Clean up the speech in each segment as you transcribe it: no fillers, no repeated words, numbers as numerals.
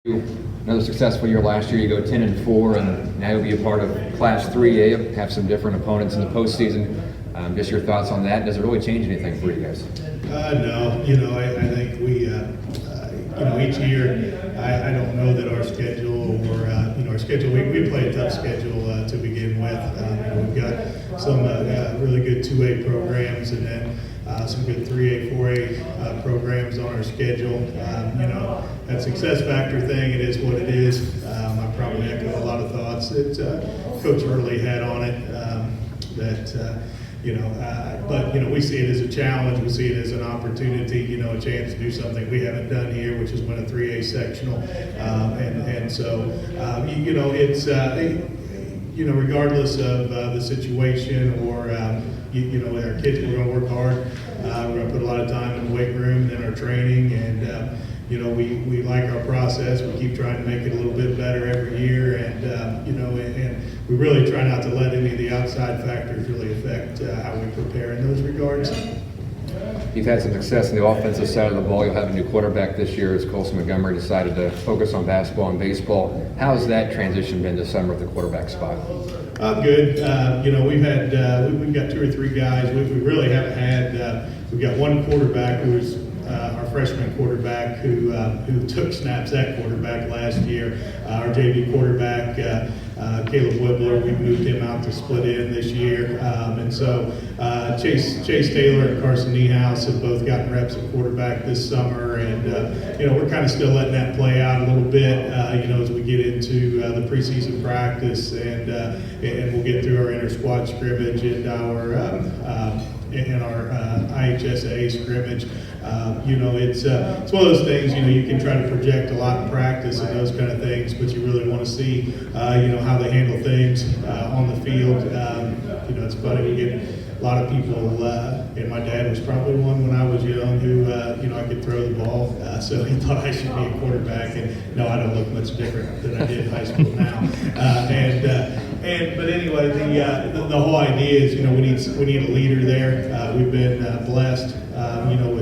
Another successful year last year. You go 10-4, and now you'll be a part of Class 3A. Have some different opponents in the postseason. Just your thoughts on that. Does it really change anything for you guys? No. I think we, each year, I don't know that our schedule or our schedule. We play a tough schedule to begin with. We've got some really good 2A programs, and then some good 3A, 4A programs on our schedule. That success factor thing, it is what it is. I probably echo a lot of thoughts that Coach Early had on it. But we see it as a challenge. We see it as an opportunity. A chance to do something we haven't done here, which is win a 3A sectional. It's regardless of the situation or our kids, we're going to work hard. We're going to put a lot of time in the weight room and in our training, and we like our process. We keep trying to make it a little bit better every year, and we really try not to let any of the outside factors really affect how we prepare in those regards. You've had some success in the offensive side of the ball. You'll have a new quarterback this year as Colson Montgomery decided to focus on basketball and baseball. How's that transition been this summer at the quarterback spot? Good. We've got 2 or 3 guys. We really haven't had. We've got one quarterback who was our freshman quarterback who took snaps at quarterback last year. Our JV quarterback, Caleb Wibbler, we moved him out to split in this year. Chase Taylor and Carson Niehaus have both gotten reps at quarterback this summer, and we're kind of still letting that play out a little bit, as we get into the preseason practice, and we'll get through our inter squad scrimmage and our IHSA scrimmage. It's one of those things, you can try to project a lot in practice and those kind of things, but you really want to see, how they handle things on the field. It's funny, we get a lot of people, and my dad was probably one when I was young who, I could throw the ball, so he thought I should be a quarterback, and no, I don't look much different than I did in high school now. But anyway, the whole idea is, we need a leader there. We've been blessed,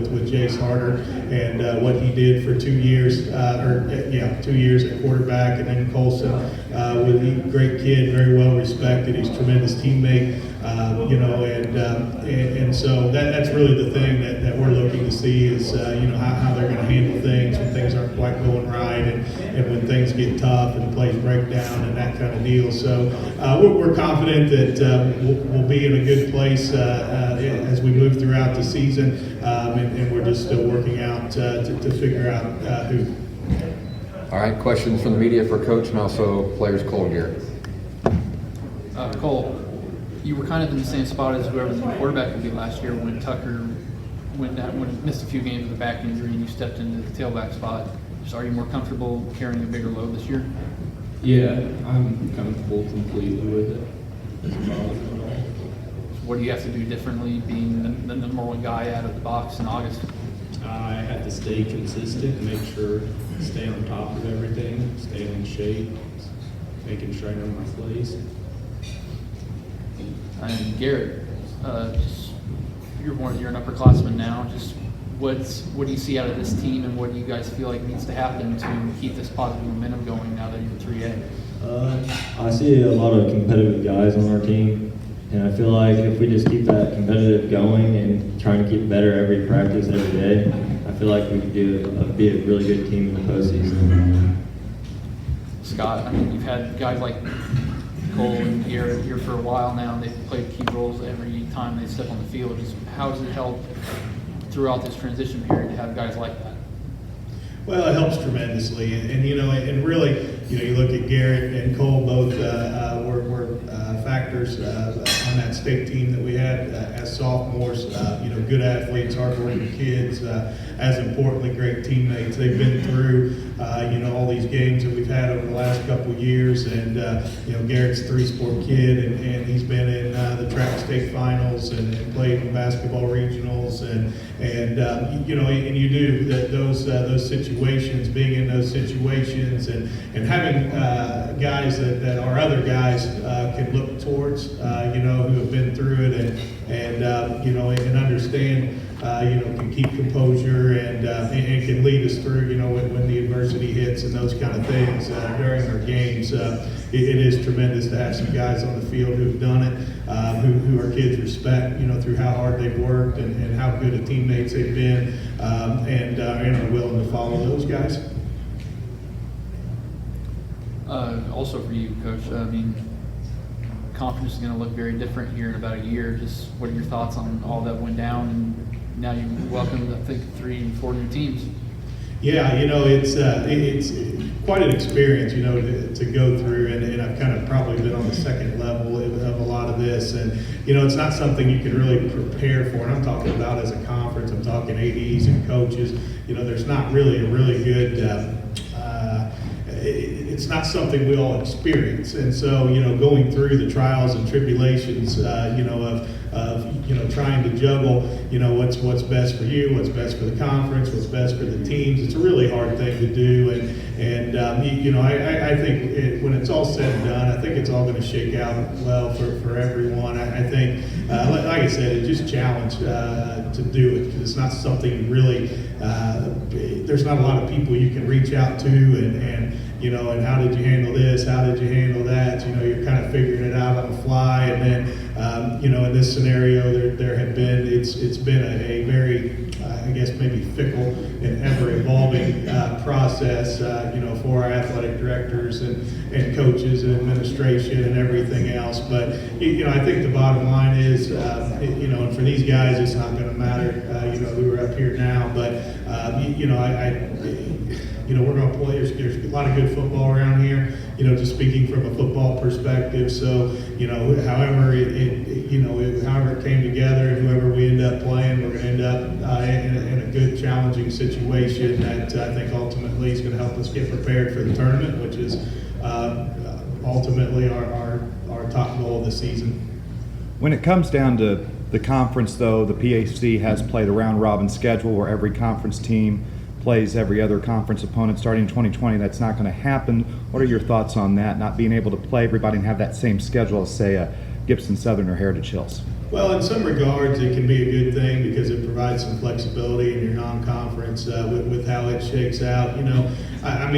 with Jace Harder and what he did for 2 years, 2 years at quarterback, and then Colson, with a great kid, very well respected. He's a tremendous teammate, and so that's really the thing that we're looking to see is, how they're going to handle things when things aren't quite going right, and when things get tough and plays break down and that kind of deal. So we're confident that we'll be in a good place as we move throughout the season, and we're just still working out to figure out who. All right, questions from the media for Coach and also players Cole and Garrett. Cole, you were kind of in the same spot as whoever the quarterback would be last year when Tucker missed a few games with a back injury and you stepped into the tailback spot. So are you more comfortable carrying a bigger load this year? Yeah, I'm comfortable completely with it. Doesn't bother me at all. What do you have to do differently being the number one guy out of the box in August? I have to stay consistent and make sure I stay on top of everything, stay in shape, making sure I know my plays. And Garrett, you're an upperclassman now. Just what do you see out of this team, and what do you guys feel like needs to happen to keep this positive momentum going now that you're 3A? I see a lot of competitive guys on our team, and I feel like if we just keep that competitive going and trying to keep better every practice, every day, I feel like we could be a really good team in the postseason. Scott, you've had guys like Cole and Garrett here for a while now, and they've played key roles every time they step on the field. Just how has it helped throughout this transition period to have guys like that? Well, it helps tremendously, and really, you look at Garrett and Cole, both were factors on that state team that we had as sophomores. Good athletes, hardworking kids. As importantly, great teammates. They've been through, all these games that we've had over the last couple of years, and Garrett's a 3-sport kid, and he's been in the track state finals and played in basketball regionals, and you do those situations, being in those situations, and having guys that our other guys can look towards, who have been through it and understand can keep composure and can lead us through, when the adversity hits and those kind of things during our games. It is tremendous to have some guys on the field who've done it, who our kids respect, through how hard they've worked and how good of teammates they've been, and are willing to follow those guys. Also for you, Coach, conference is going to look very different here in about a year. Just what are your thoughts on all that went down, and now you welcome, I think, 3 and 4 new teams? Yeah, it's quite an experience, to go through, and I've kind of probably been on the second level of a lot of this, and it's not something you can really prepare for. And I'm talking about as a conference. I'm talking ADs and coaches. There's not really a really good. It's not something we all experience, and so going through the trials and tribulations, of trying to juggle, what's best for you, what's best for the conference, what's best for the teams. It's a really hard thing to do, and I think when it's all said and done, I think it's all going to shake out well for everyone. I think, like I said, it's just challenge to do it, because it's not something really. There's not a lot of people you can reach out to, and how did you handle this? How did you handle that? You're kind of figuring it out on the fly, and then in this scenario, there have been it's been a very I guess maybe fickle and ever evolving process for our athletic directors and coaches and administration and everything else. But I think the bottom line is and for these guys it's not going to matter who are up here now, but we're going to play. There's a lot of good football around here. Just speaking from a football perspective. So however it came together, and whoever we end up playing, we're going to end up in a good, challenging situation that I think ultimately is going to help us get prepared for the tournament, which is ultimately our top goal of the season. When it comes down to the conference, though, the PAC has played a round-robin schedule where every conference team plays every other conference opponent starting in 2020. That's not going to happen. What are your thoughts on that, not being able to play everybody and have that same schedule as, say, Gibson Southern or Heritage Hills? Well, in some regards, it can be a good thing because it provides some flexibility in your non-conference with how it shakes out.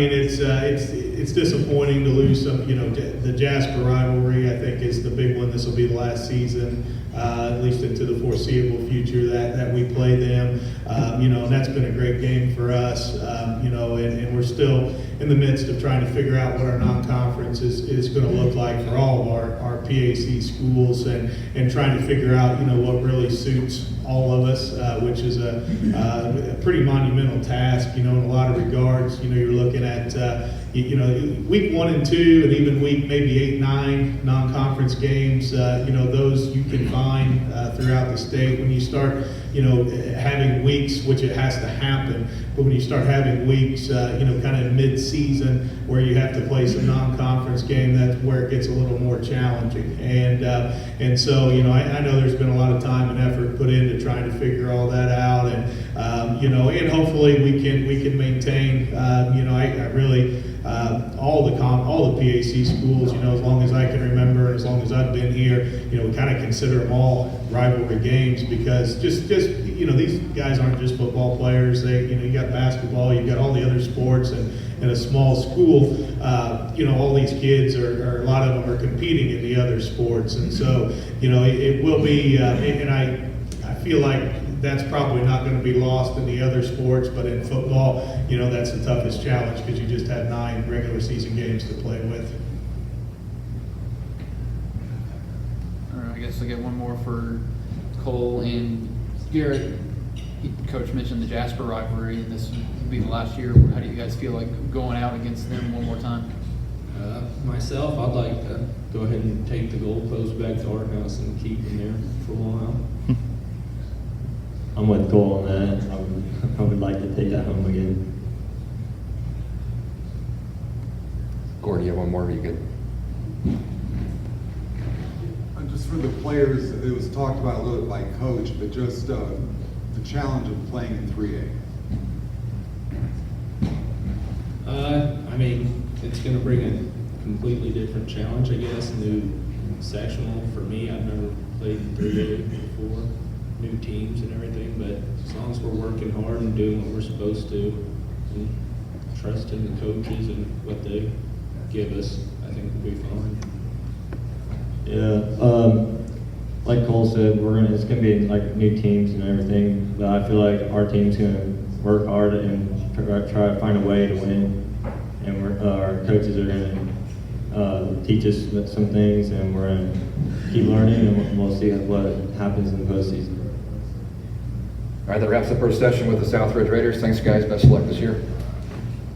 It's disappointing to lose some. The Jasper rivalry, I think, is the big one. This will be the last season, at least into the foreseeable future, that we play them. And that's been a great game for us. And we're still in the midst of trying to figure out what our non-conference is going to look like for all of our PAC schools, and trying to figure out what really suits all of us, which is a pretty monumental task. In a lot of regards, you're looking at week 1 and 2, and even week maybe 8, 9 non-conference games. Those you can find throughout the state. When you start having weeks, which it has to happen, but when you start having weeks, kind of mid-season where you have to play some non-conference game, that's where it gets a little more challenging. And so I know there's been a lot of time and effort put into trying to figure all that out, and hopefully we can maintain. I really all the PAC schools, as long as I can remember, as long as I've been here, we kind of consider them all rivalry games, because just these guys aren't just football players. They you got basketball, you've got all the other sports, and in a small school, all these kids are a lot of them are competing in the other sports, and so it will be, and I feel like that's probably not going to be lost in the other sports, but in football, that's the toughest challenge, because you just have 9 regular season games to play with. All right, I guess I get one more for Cole and Garrett. Coach mentioned the Jasper rivalry, and this will be the last year. How do you guys feel like going out against them one more time? Myself, I'd like to go ahead and take the goalpost back to our house and keep them there for a while. I'm with Cole on that. I would like to take that home again. Gordon, you have one more? Are you good? Just for the players, it was talked about a little bit by Coach, but just the challenge of playing in 3A. It's going to bring a completely different challenge, I guess. New sectional for me. I've never played in 3A before. new teams and everything, but as long as we're working hard and doing what we're supposed to, and trusting the coaches and what they give us, I think we'll be fine. Yeah, like Cole said, it's gonna be like new teams and everything, but I feel like our team's gonna work hard and try to find a way to win, and our coaches are gonna teach us some things, and we're gonna keep learning, and we'll see what happens in the postseason. All right, that wraps up our session with the Southridge Raiders. Thanks, guys. Best of luck this year.